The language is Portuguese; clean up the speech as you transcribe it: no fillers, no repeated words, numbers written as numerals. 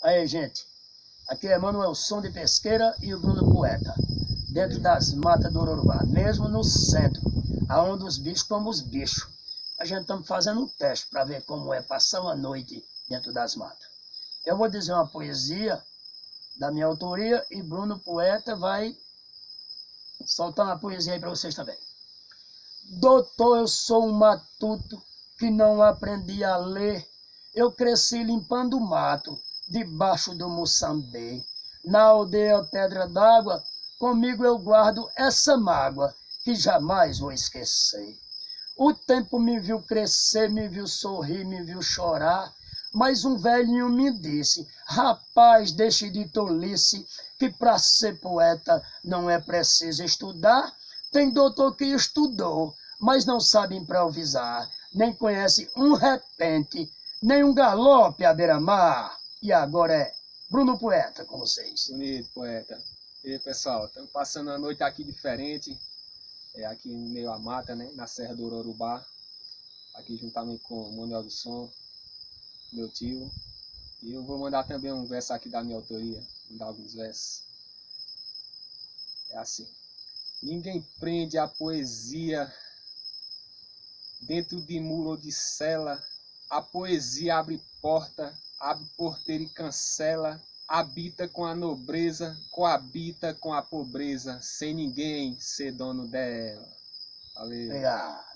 Aí, gente, aqui é Manuelson de Pesqueira e o Bruno Poeta, dentro das matas do Ururubá, mesmo no centro, aonde os bichos comem os bichos. A gente estamos fazendo um teste para ver como é passar uma noite dentro das matas. Eu vou dizer uma poesia da minha autoria e Bruno Poeta vai soltar uma poesia aí para vocês também. Doutor, eu sou um matuto que não aprendi a ler. Eu cresci limpando o mato debaixo do Moçambê. Na aldeia Pedra d'Água, comigo eu guardo essa mágoa que jamais vou esquecer. O tempo me viu crescer, me viu sorrir, me viu chorar, mas um velhinho me disse: rapaz, deixe de tolice, que para ser poeta não é preciso estudar. Tem doutor que estudou, mas não sabe improvisar, nem conhece um repente, nem um galope à beira-mar. E agora é Bruno Poeta com vocês. Bonito, poeta. E aí, pessoal, estamos passando uma noite aqui diferente, aqui em meio à mata, né, na Serra do Ururubá, aqui juntamente com o Manuel do Som, meu tio. E eu vou mandar também um verso aqui da minha autoria, mandar alguns versos. É assim: ninguém prende a poesia dentro de muro ou de cela. A poesia abre porta, abre porteira e cancela. Habita com a nobreza, coabita com a pobreza, sem ninguém ser dono dela. Valeu. Obrigado.